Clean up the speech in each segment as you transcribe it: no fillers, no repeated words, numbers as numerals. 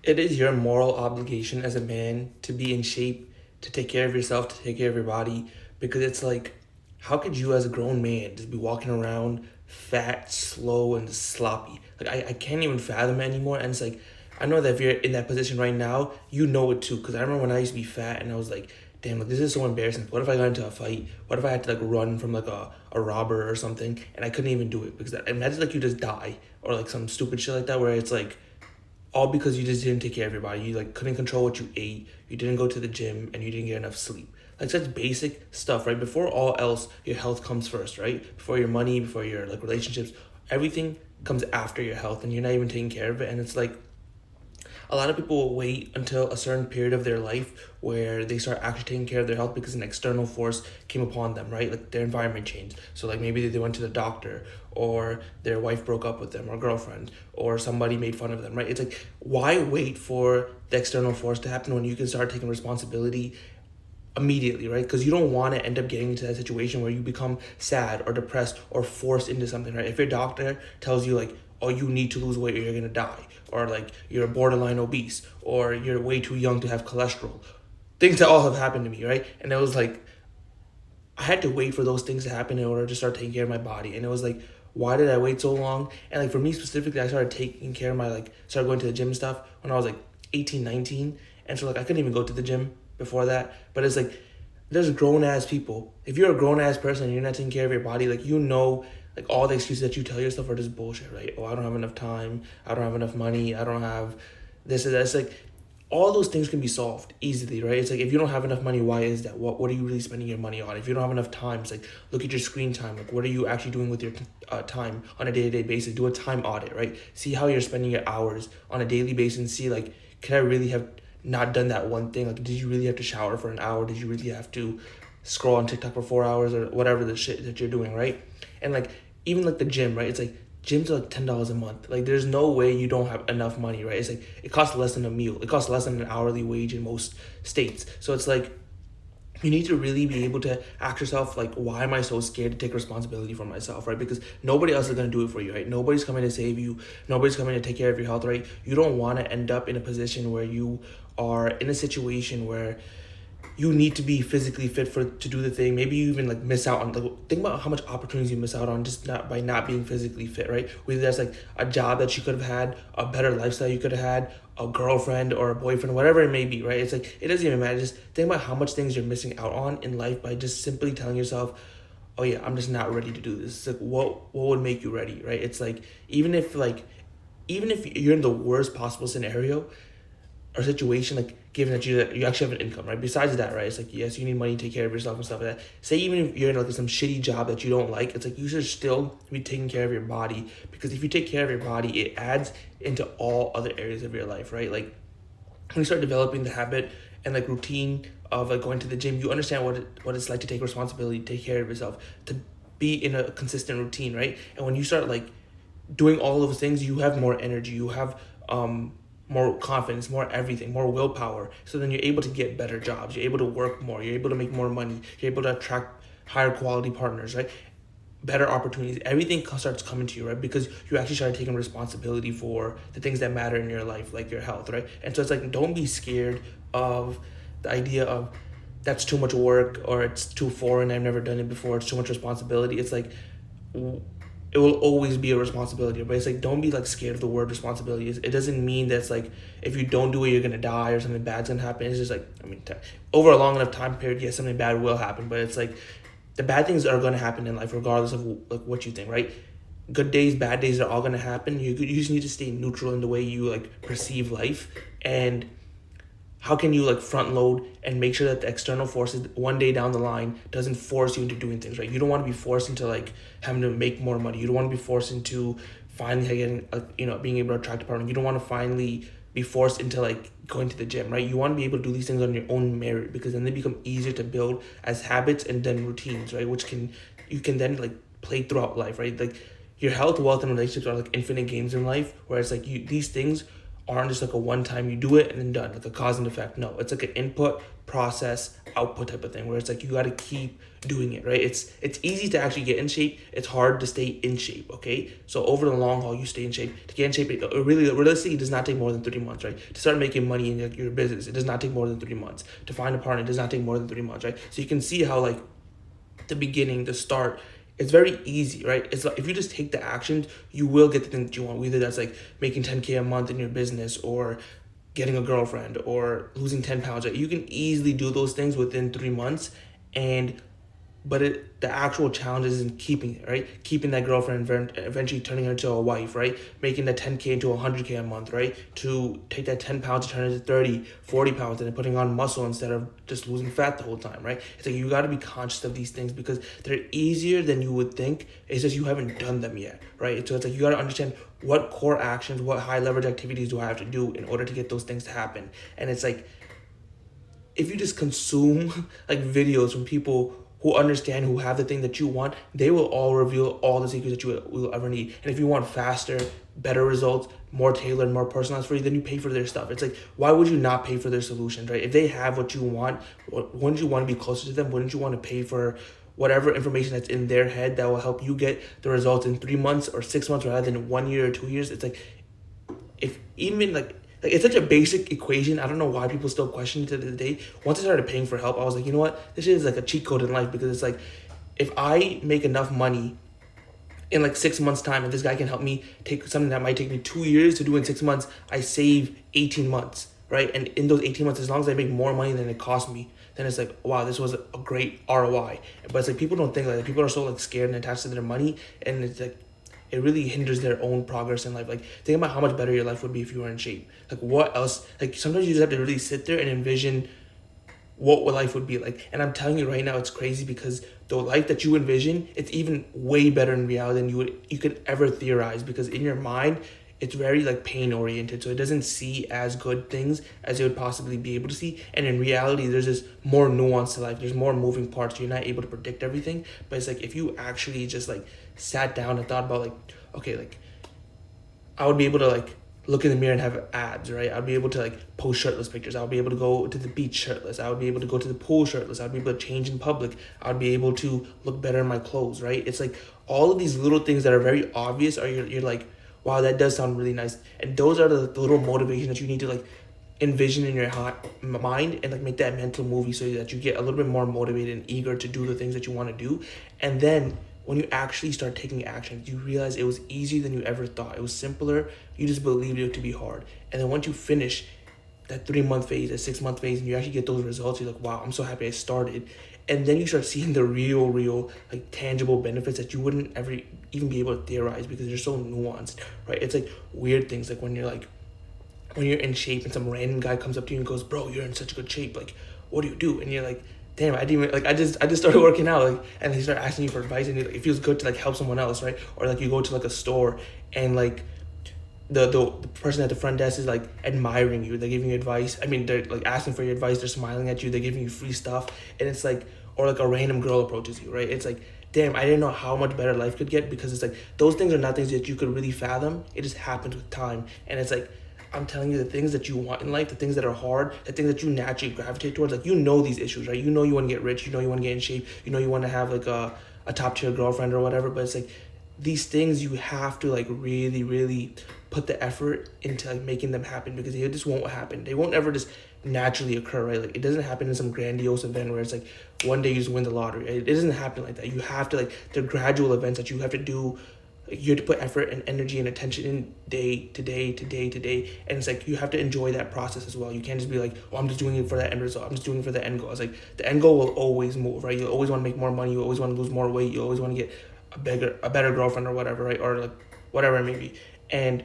It is your moral obligation as a man to be in shape, to take care of yourself, to take care of your body, because it's like, how could you as a grown man just be walking around fat, slow, and sloppy? Like, I can't even fathom it anymore. And it's like, I know that if you're in that position right now, you know it too. Because I remember when I used to be fat and I was like, damn, like this is so embarrassing. What if I got into a fight? What if I had to like run from like a robber or something and I couldn't even do it? Because imagine like you just die or like some stupid shit like that where it's like, all because you just didn't take care of your body. You like couldn't control what you ate. You didn't go to the gym, and you didn't get enough sleep. Like such basic stuff, right? Before all else, your health comes first, right? Before your money, before your like relationships, everything comes after your health, and you're not even taking care of it. And it's like a lot of people will wait until a certain period of their life where they start actually taking care of their health because an external force came upon them, right? Like their environment changed. So like maybe they went to the doctor or their wife broke up with them or girlfriend or somebody made fun of them, right? It's like why wait for the external force to happen when you can start taking responsibility immediately, right? Because you don't want to end up getting into that situation where you become sad or depressed or forced into something, right? If your doctor tells you like, oh, you need to lose weight or you're gonna die, or like you're borderline obese, or you're way too young to have cholesterol, things that all have happened to me, right? And it was like I had to wait for those things to happen in order to start taking care of my body, and it was like, why did I wait so long? And like for me specifically, I started taking care of my like started going to the gym and stuff when I was like 18, 19, and so like I couldn't even go to the gym before that. But it's like there's grown ass people. If you're a grown ass person and you're not taking care of your body, like you know, like all the excuses that you tell yourself are just bullshit, right? Oh, I don't have enough time. I don't have enough money. I don't have this and that. It's like all those things can be solved easily, right? It's like if you don't have enough money, why is that? What are you really spending your money on? If you don't have enough time, it's like look at your screen time. Like what are you actually doing with your time on a day-to-day basis? Do a time audit, right? See how you're spending your hours on a daily basis and see like, can I really have not done that one thing? Like, did you really have to shower for an hour? Did you really have to scroll on TikTok for 4 hours or whatever the shit that you're doing, right? And like even like the gym, right? It's like gyms are like $10 a month. Like there's no way you don't have enough money, right? It's like it costs less than a meal. It costs less than an hourly wage in most states. So it's like you need to really be able to ask yourself like, why am I so scared to take responsibility for myself, right? Because nobody else is going to do it for you, right? Nobody's coming to save you. Nobody's coming to take care of your health, right? You don't want to end up in a position where you are in a situation where you need to be physically fit for to do the thing. Maybe you even like miss out on like think about how much opportunities you miss out on just not by not being physically fit, right? Whether that's like a job that you could have had, a better lifestyle you could have had, a girlfriend or a boyfriend, whatever it may be, right? It's like it doesn't even matter. Just think about how much things you're missing out on in life by just simply telling yourself, oh yeah, I'm just not ready to do this. It's like what would make you ready, right? It's like even if you're in the worst possible scenario, or situation, like given that you actually have an income, right? Besides that, right? It's like yes, you need money to take care of yourself and stuff like that. Say even if you're in like some shitty job that you don't like, it's like you should still be taking care of your body because if you take care of your body, it adds into all other areas of your life, right? Like when you start developing the habit and like routine of like going to the gym, you understand what it's like to take responsibility, take care of yourself, to be in a consistent routine, right? And when you start like doing all of those things, you have more energy, you have more confidence, more everything, more willpower. So then you're able to get better jobs, you're able to work more, you're able to make more money, you're able to attract higher quality partners, right? Better opportunities, everything starts coming to you, right? Because you actually start taking responsibility for the things that matter in your life, like your health, right? And so it's like, don't be scared of the idea of that's too much work or it's too foreign, I've never done it before, it's too much responsibility. It's like it will always be a responsibility, but it's like don't be like scared of the word responsibility. It doesn't mean that's like if you don't do it you're gonna die or something bad's gonna happen. It's just like over a long enough time period, yes, something bad will happen, but it's like the bad things are gonna happen in life regardless of like what you think, right? Good days, bad days are all gonna happen. You just need to stay neutral in the way you like perceive life. And how can you like front load and make sure that the external forces one day down the line doesn't force you into doing things, right? You don't want to be forced into like having to make more money. You don't want to be forced into finally getting being able to attract a partner. You don't want to finally be forced into like going to the gym, right? You want to be able to do these things on your own merit because then they become easier to build as habits and then routines, right? Which can you can then like play throughout life, right? Like your health, wealth, and relationships are like infinite games in life where it's like these things aren't just like a one time you do it and then done, like a cause and effect. No, it's like an input, process, output type of thing where it's like you got to keep doing it, right? It's easy to actually get in shape. It's hard to stay in shape, okay? So over the long haul, you stay in shape. To get in shape, it really realistically, it does not take more than 3 months, right? To start making money in like your business, it does not take more than 3 months. To find a partner, it does not take more than 3 months, right? So you can see how like the beginning, the start, it's very easy, right? It's like if you just take the actions, you will get the thing that you want. Whether that's like making 10K a month in your business or getting a girlfriend or losing 10 pounds, right? You can easily do those things within 3 months. And but the actual challenge is in keeping it, right? Keeping that girlfriend, eventually turning her into a wife, right? Making that 10K into 100K a month, right? To take that 10 pounds to turn it into 30, 40 pounds and then putting on muscle instead of just losing fat the whole time, right? It's like you got to be conscious of these things because they're easier than you would think. It's just you haven't done them yet, right? So it's like you got to understand what core actions, what high leverage activities do I have to do in order to get those things to happen. And it's like if you just consume like videos from people who understand, who have the thing that you want, they will all reveal all the secrets that you will ever need. And if you want faster, better results, more tailored, more personalized for you, then you pay for their stuff. It's like, why would you not pay for their solutions, right? If they have what you want, wouldn't you want to be closer to them? Wouldn't you want to pay for whatever information that's in their head that will help you get the results in 3 months or 6 months rather than 1 year or 2 years? It's like, if even like it's such a basic equation. I don't know why people still question it to this day. Once I started paying for help, I was like, you know what? This is like a cheat code in life because it's like, if I make enough money in like 6 months time and this guy can help me take something that might take me 2 years to do in 6 months, I save 18 months, right? And in those 18 months, as long as I make more money than it cost me, then it's like, wow, this was a great ROI. But it's like people don't think like that. People are so like scared and attached to their money, and it's like it really hinders their own progress in life. Like think about how much better your life would be if you were in shape. Like what else? Like sometimes you just have to really sit there and envision what life would be like. And I'm telling you right now, it's crazy because the life that you envision, it's even way better in reality than you could ever theorize. Because in your mind, it's very like pain oriented, so it doesn't see as good things as it would possibly be able to see. And in reality, there's just more nuance to life. There's more moving parts. You're not able to predict everything. But it's like if you actually just like sat down and thought about like, okay, like I would be able to like look in the mirror and have abs, right? I'd be able to like post shirtless pictures. I would be able to go to the beach shirtless. I would be able to go to the pool shirtless. I'd be able to change in public. I'd be able to look better in my clothes, right? It's like all of these little things that are very obvious are you're like, wow, that does sound really nice. And those are the little motivation that you need to like envision in your mind and like make that mental movie so that you get a little bit more motivated and eager to do the things that you want to do. And then when you actually start taking action, you realize it was easier than you ever thought. It was simpler. You just believed it to be hard. And then once you finish that 3 month phase, that 6 month phase, and you actually get those results, you're like, wow, I'm so happy I started. And then you start seeing the real, like tangible benefits that you wouldn't ever even be able to theorize because they're so nuanced, right? It's like weird things, like when you're in shape and some random guy comes up to you and goes, bro, you're in such good shape. Like, what do you do? And you're like, damn, I didn't even, like, I just started working out, like, and they start asking you for advice, and it feels good to like help someone else, right? Or like you go to like a store and like the person at the front desk is like admiring you, they're giving you advice. I mean, they're like asking for your advice, they're smiling at you, they're giving you free stuff, and it's like, or like a random girl approaches you, right? It's like, damn, I didn't know how much better life could get, because it's like those things are not things that you could really fathom. It just happens with time. And it's like, I'm telling you, the things that you want in life, the things that are hard, the things that you naturally gravitate towards, like, you know these issues, right? You know you want to get rich, you know you want to get in shape, you know you want to have like a top tier girlfriend or whatever, but it's like these things you have to like really put the effort into like making them happen, because they just won't happen. They won't ever just naturally occur, right? Like it doesn't happen in some grandiose event where it's like one day you just win the lottery. It doesn't happen like that. You have to like, they're gradual events that you have to do. Like, you have to put effort and energy and attention in day to day, and it's like you have to enjoy that process as well. You can't just be like, oh, I'm just doing it for that end result, I'm just doing it for the end goal. It's like the end goal will always move, right? You always want to make more money, you always want to lose more weight, you always want to get a better girlfriend or whatever, right? Or like whatever it may be. And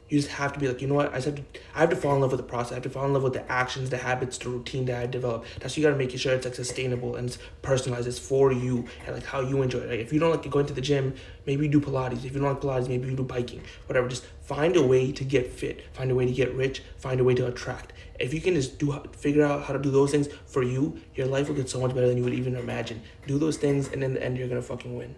you just have to be like, you know what, I have to fall in love with the process. I have to fall in love with the actions, the habits, the routine that I develop. That's why you gotta make sure it's like sustainable and it's personalized. It's for you and like how you enjoy it. Like if you don't like going to the gym, maybe you do Pilates. If you don't like Pilates, maybe you do biking. Whatever. Just find a way to get fit. Find a way to get rich. Find a way to attract. If you can just figure out how to do those things for you, your life will get so much better than you would even imagine. Do those things, and in the end, you're gonna fucking win.